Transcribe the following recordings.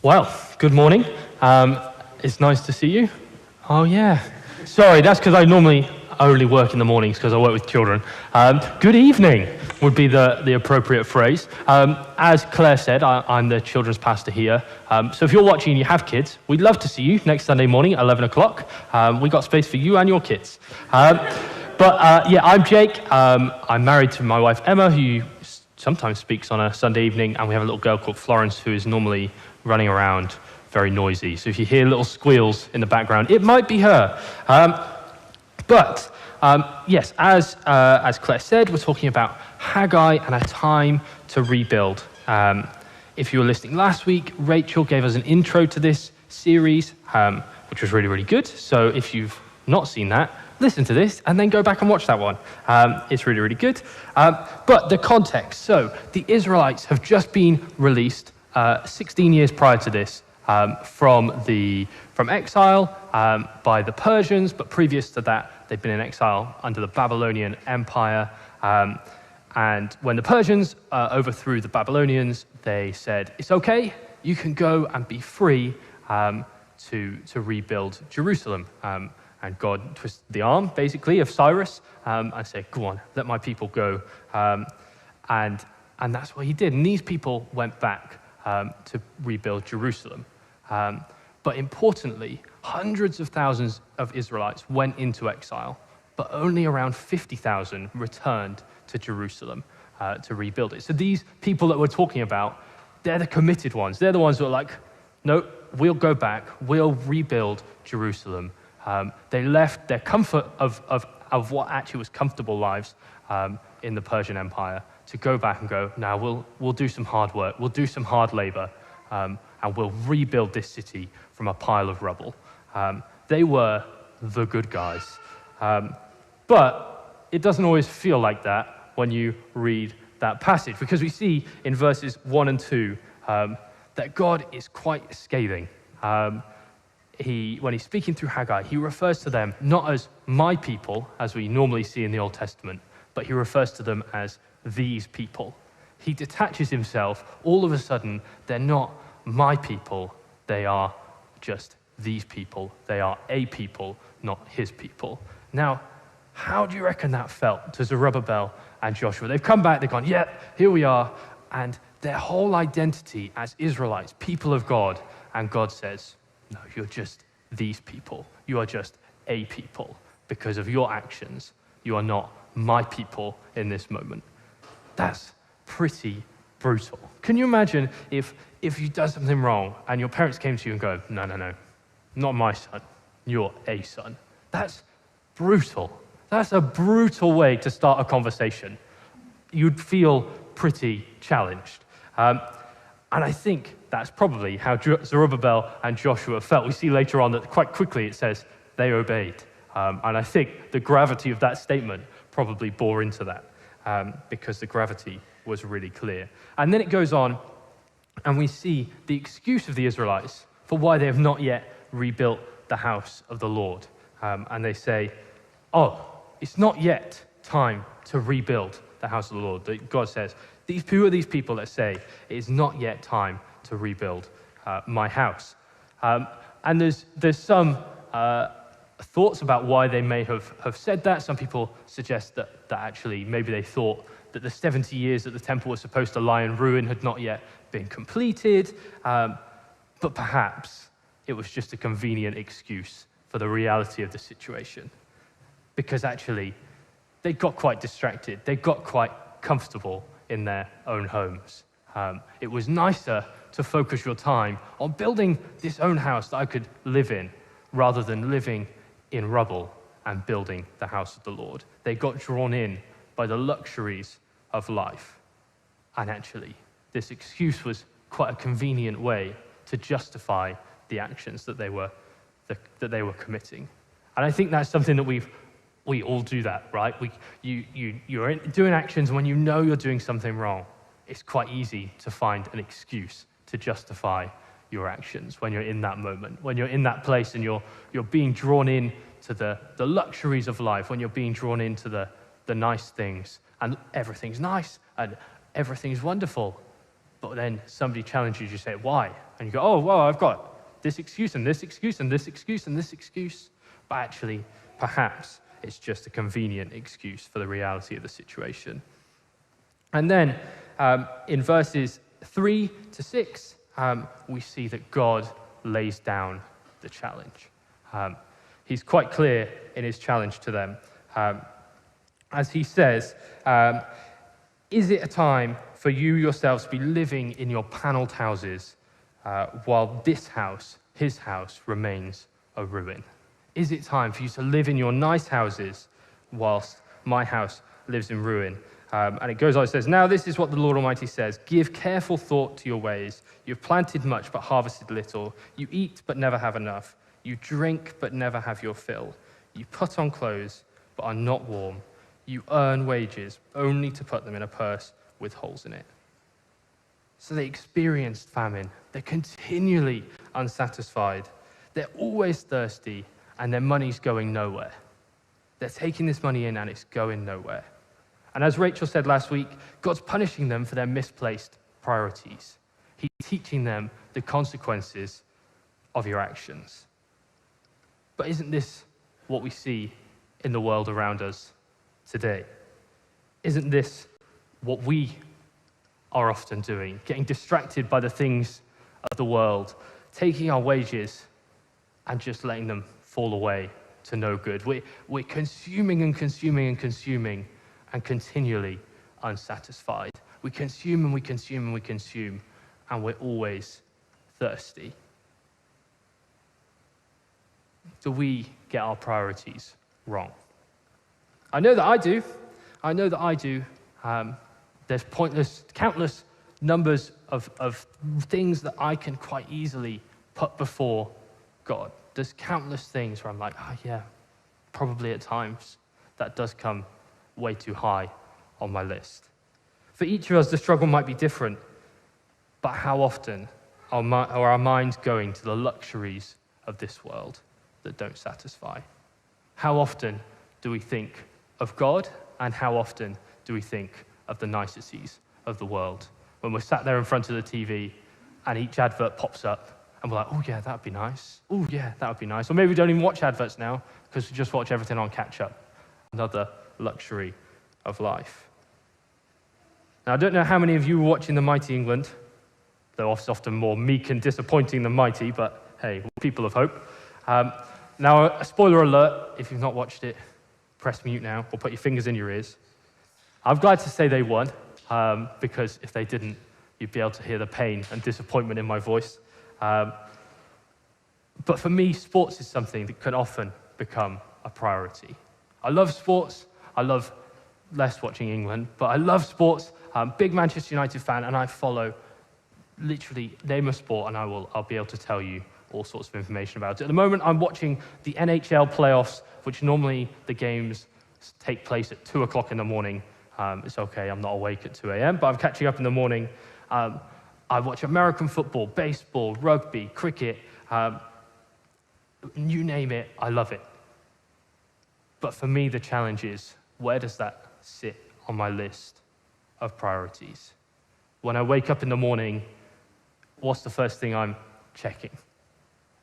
Well, good morning. It's nice to see you. Oh, yeah. Sorry, that's because I normally only work in the mornings because I work with children. Good evening would be the appropriate phrase. As Claire said, I'm the children's pastor here. So if you're watching and you have kids, we'd love to see you next Sunday morning at 11 o'clock. We got space for you and your kids. Yeah, I'm Jake. I'm married to my wife, Emma, who sometimes speaks on a Sunday evening, and we have a little girl called Florence who is normally running around, very noisy. So if you hear little squeals in the background, it might be her. Yes, as Claire said, we're talking about Haggai and a time to rebuild. If you were listening last week, Rachel gave us an intro to this series, which was really, really good. So if you've not seen that, listen to this and then go back and watch that one. It's really, really good. But the context, so the Israelites have just been released 16 years prior to this from exile by the Persians, but previous to that, they've been in exile under the Babylonian Empire. And when the Persians overthrew the Babylonians, they said, it's okay, you can go and be free to rebuild Jerusalem. And God twisted the arm, basically, of Cyrus and said, go on, let my people go. And that's what he did. And these people went back to rebuild Jerusalem. But importantly, hundreds of thousands of Israelites went into exile, but only around 50,000 returned to Jerusalem to rebuild it. So these people that we're talking about, they're the committed ones. They're the ones who are like, no, we'll go back, we'll rebuild Jerusalem. They left their comfort of what actually was comfortable lives in the Persian Empire to go back and go, now we'll do some hard work, we'll do some hard labor, and we'll rebuild this city from a pile of rubble. They were the good guys. But it doesn't always feel like that when you read that passage, because we see in verses 1 and 2 that God is quite scathing. When he's speaking through Haggai, he refers to them not as my people, as we normally see in the Old Testament, but he refers to them as these people. He detaches himself. All of a sudden, they're not my people, they are just these people. They are a people, not his people. Now, how do you reckon that felt to Zerubbabel and Joshua? They've come back, they've gone, yeah, here we are, and their whole identity as Israelites, people of God, and God says, no, you're just these people. You are just a people. Because of your actions, you are not my people in this moment. That's pretty brutal. Can you imagine if you'd done something wrong and your parents came to you and go, no, not my son, you're a son. That's brutal. That's a brutal way to start a conversation. You'd feel pretty challenged. And I think that's probably how Zerubbabel and Joshua felt. We see later on that quite quickly it says they obeyed. And I think the gravity of that statement probably bore into that because the gravity was really clear. And then it goes on and we see the excuse of the Israelites for why they have not yet rebuilt the house of the Lord. And they say, it's not yet time to rebuild the house of the Lord. God says, who are these people that say it is not yet time to rebuild my house? And there's some thoughts about why they may have said that. Some people suggest that actually maybe they thought that the 70 years that the temple was supposed to lie in ruin had not yet been completed. But perhaps it was just a convenient excuse for the reality of the situation. Because actually, they got quite distracted. They got quite comfortable in their own homes. It was nicer to focus your time on building this own house that I could live in rather than living in rubble and building the house of the Lord. They got drawn in by the luxuries of life. And actually, this excuse was quite a convenient way to justify the actions that they were committing. And I think that's something that we all do that, right? You're doing actions when you know you're doing something wrong. It's quite easy to find an excuse to justify your actions when you're in that moment, when you're in that place and you're being drawn in to the luxuries of life, when you're being drawn into the nice things, and everything's nice and everything's wonderful. but then somebody challenges you, say, why? And you go, oh, well, I've got this excuse and this excuse and this excuse and this excuse. But actually, perhaps it's just a convenient excuse for the reality of the situation. And then in verses 3 to 6, we see that God lays down the challenge. He's quite clear in his challenge to them. As he says, is it a time for you yourselves to be living in your paneled houses while this house, his house, remains a ruin? Is it time for you to live in your nice houses whilst my house lives in ruin? And it goes on, it says, now this is what the Lord Almighty says, give careful thought to your ways. You've planted much but harvested little. You eat but never have enough. You drink but never have your fill. You put on clothes but are not warm. You earn wages only to put them in a purse with holes in it. So they experienced famine. They're continually unsatisfied. They're always thirsty, and their money's going nowhere. They're taking this money in, and it's going nowhere. And as Rachel said last week, God's punishing them for their misplaced priorities. He's teaching them the consequences of your actions. But isn't this what we see in the world around us today? Isn't this what we are often doing? Getting distracted by the things of the world, taking our wages and just letting them fall away to no good. We're consuming and consuming and consuming and continually unsatisfied. We consume and we consume and we consume, and we're always thirsty. Do we get our priorities wrong? I know that I do. I know that I do. There's countless numbers of things that I can quite easily put before God. There's countless things where I'm like, oh yeah, probably at times that does come way too high on my list. For each of us, the struggle might be different, but how often are our minds going to the luxuries of this world that don't satisfy? How often do we think of God, and how often do we think of the niceties of the world? When we're sat there in front of the TV and each advert pops up and we're like, oh yeah, that'd be nice. Oh yeah, that would be nice. Or maybe we don't even watch adverts now because we just watch everything on catch-up. Another luxury of life. Now, I don't know how many of you were watching The Mighty England, though it's often more meek and disappointing than mighty, but hey, people of hope. Now, a spoiler alert, if you've not watched it, press mute now, or put your fingers in your ears. I'm glad to say they won, because if they didn't, you'd be able to hear the pain and disappointment in my voice. But for me, sports is something that can often become a priority. I love sports. I love less watching England, but I love sports. I'm a big Manchester United fan, and I follow literally name a sport, and I'll be able to tell you all sorts of information about it. At the moment, I'm watching the NHL playoffs, which normally the games take place at 2 o'clock in the morning. It's okay, I'm not awake at 2 a.m., but I'm catching up in the morning. I watch American football, baseball, rugby, cricket, you name it, I love it. But for me, the challenge is, where does that sit on my list of priorities? When I wake up in the morning, what's the first thing I'm checking?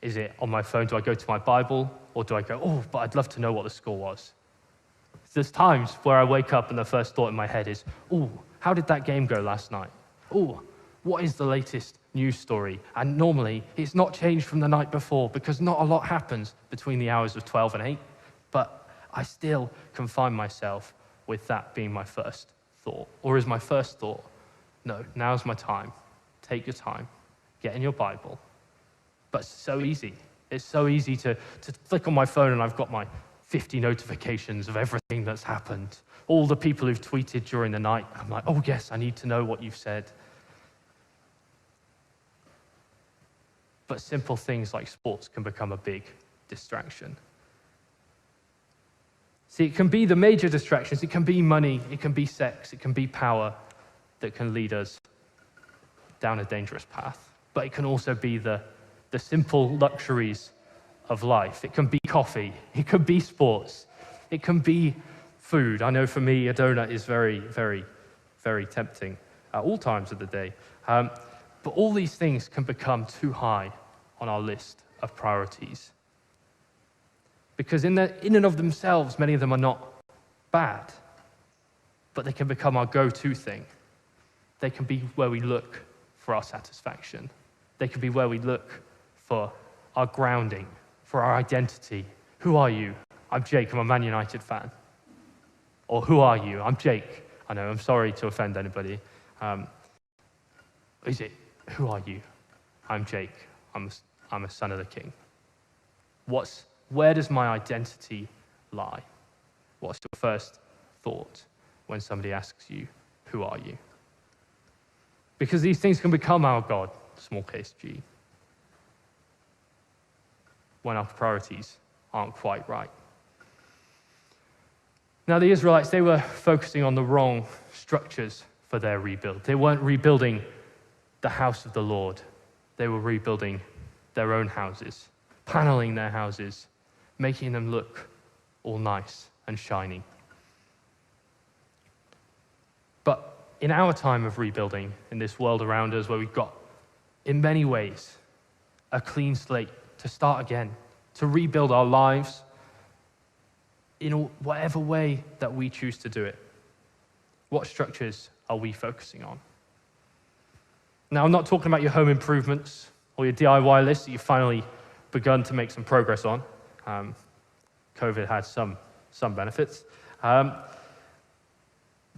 Is it on my phone? Do I go to my Bible? Or do I go, oh, but I'd love to know what the score was? There's times where I wake up and the first thought in my head is, oh, how did that game go last night? Oh, what is the latest news story? And normally, it's not changed from the night before because not a lot happens between the hours of 12 and 8. But I still can find myself with that being my first thought. Or is my first thought, no, now's my time. Take your time. Get in your Bible. But it's so easy. It's so easy to click on my phone and I've got my 50 notifications of everything that's happened. All the people who've tweeted during the night. I'm like, oh yes, I need to know what you've said. But simple things like sports can become a big distraction. See, it can be the major distractions. It can be money. It can be sex. It can be power that can lead us down a dangerous path. But it can also be the simple luxuries of life. It can be coffee. It can be sports. It can be food. I know for me, a donut is very, very, very tempting at all times of the day. But all these things can become too high on our list of priorities. Because in and of themselves, many of them are not bad, but they can become our go-to thing. They can be where we look for our satisfaction. They can be where we look for our grounding, for our identity. Who are you? I'm Jake, I'm a Man United fan. Or who are you? I'm Jake. I know, I'm sorry to offend anybody. Who are you? I'm Jake. I'm a son of the King. Where does my identity lie? What's your first thought when somebody asks you, who are you? Because these things can become our God, small case G, when our priorities aren't quite right. Now, the Israelites, they were focusing on the wrong structures for their rebuild. They weren't rebuilding the house of the Lord. They were rebuilding their own houses, paneling their houses, making them look all nice and shiny. But in our time of rebuilding, in this world around us where we've got, in many ways, a clean slate to start again, to rebuild our lives in whatever way that we choose to do it, what structures are we focusing on? Now, I'm not talking about your home improvements or your DIY list that you've finally begun to make some progress on. COVID had some benefits.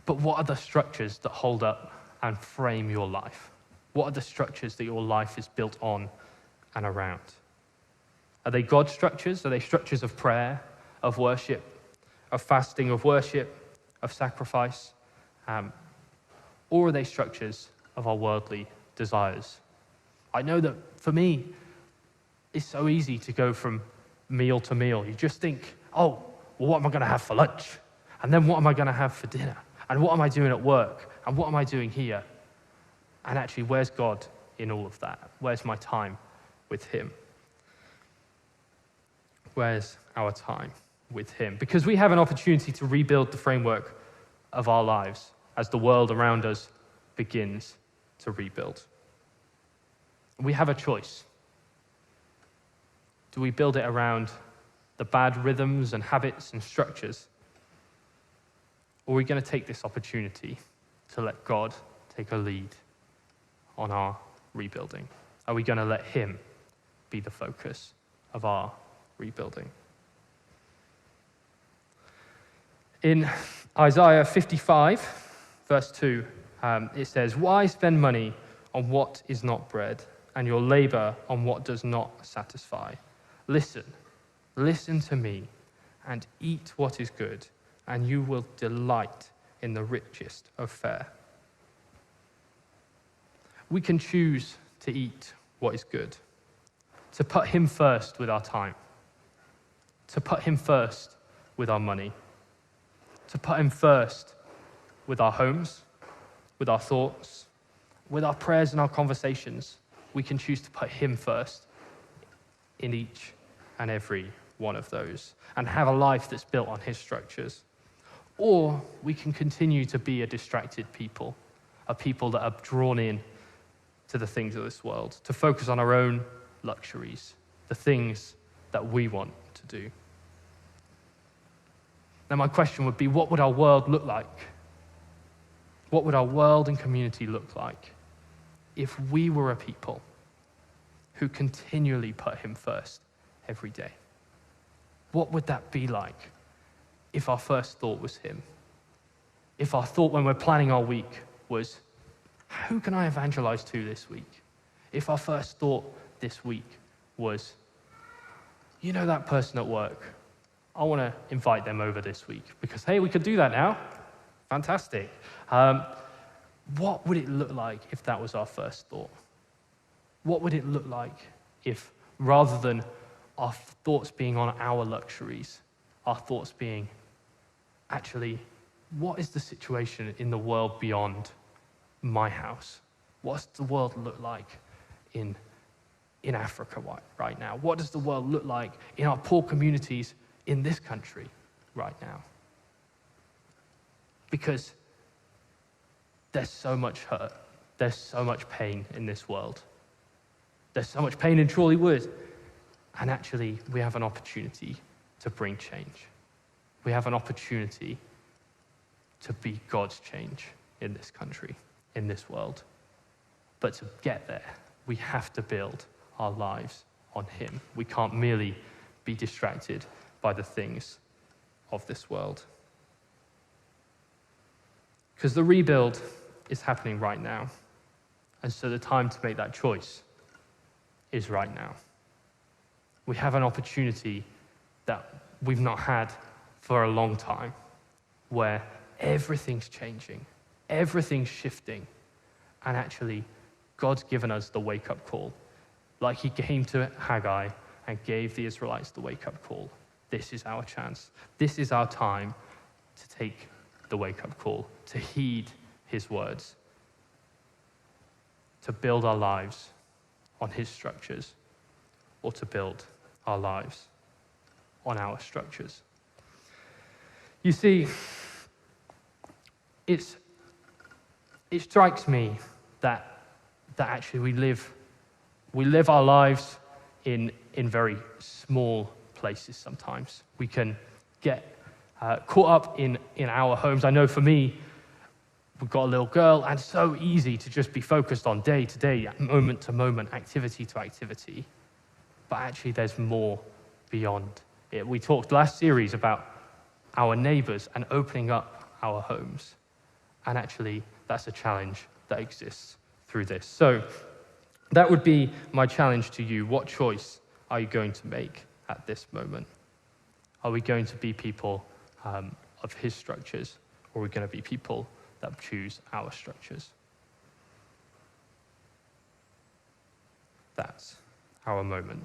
But what are the structures that hold up and frame your life? What are the structures that your life is built on and around? Are they God structures? Are they structures of prayer, of worship, of fasting, of worship, of sacrifice? Or are they structures of our worldly desires? I know that for me, it's so easy to go from meal to meal. You just think, oh, well, what am I going to have for lunch? And then what am I going to have for dinner? And what am I doing at work? And what am I doing here? And actually, where's God in all of that? Where's my time with him? Where's our time with him? Because we have an opportunity to rebuild the framework of our lives as the world around us begins to rebuild. We have a choice. Do we build it around the bad rhythms and habits and structures? Or are we going to take this opportunity to let God take a lead on our rebuilding? Are we going to let him be the focus of our rebuilding? In Isaiah 55, verse 2, it says, "Why spend money on what is not bread, and your labor on what does not satisfy? Listen to me, and eat what is good, and you will delight in the richest of fare." We can choose to eat what is good, to put him first with our time, to put him first with our money, to put him first with our homes, with our thoughts, with our prayers and our conversations. We can choose to put him first in each and every one of those and have a life that's built on his structures. Or we can continue to be a distracted people, a people that are drawn in to the things of this world, to focus on our own luxuries, the things that we want to do. Now, my question would be, what would our world look like? What would our world and community look like if we were a people who continually put him first every day? What would that be like if our first thought was him? If our thought when we're planning our week was, who can I evangelize to this week? If our first thought this week was, you know that person at work, I want to invite them over this week because, hey, we could do that now. Fantastic. What would it look like if that was our first thought? What would it look like if, rather than our thoughts being on our luxuries, our thoughts being, actually, what is the situation in the world beyond my house? What's the world look like in Africa right now? What does the world look like in our poor communities in this country right now? Because there's so much hurt. There's so much pain in this world. There's so much pain in Chorleywood. And actually, we have an opportunity to bring change. We have an opportunity to be God's change in this country, in this world. But to get there, we have to build our lives on him. We can't merely be distracted by the things of this world. Because the rebuild is happening right now. And so the time to make that choice is right now. We have an opportunity that we've not had for a long time, where everything's changing, everything's shifting, and actually, God's given us the wake-up call. Like he came to Haggai and gave the Israelites the wake-up call. This is our chance. This is our time to take the wake-up call, to heed his words, to build our lives on his structures, or to build our lives on our structures. You see, it strikes me that actually we live our lives in very small places sometimes. We can get caught up in our homes. I know for me, we've got a little girl, and it's so easy to just be focused on day to day, moment to moment, activity to activity. But actually, there's more beyond it. We talked last series about our neighbors and opening up our homes. And actually, that's a challenge that exists through this. So that would be my challenge to you. What choice are you going to make at this moment? Are we going to be people of his structures, or are we going to be people that choose our structures? That's our moment.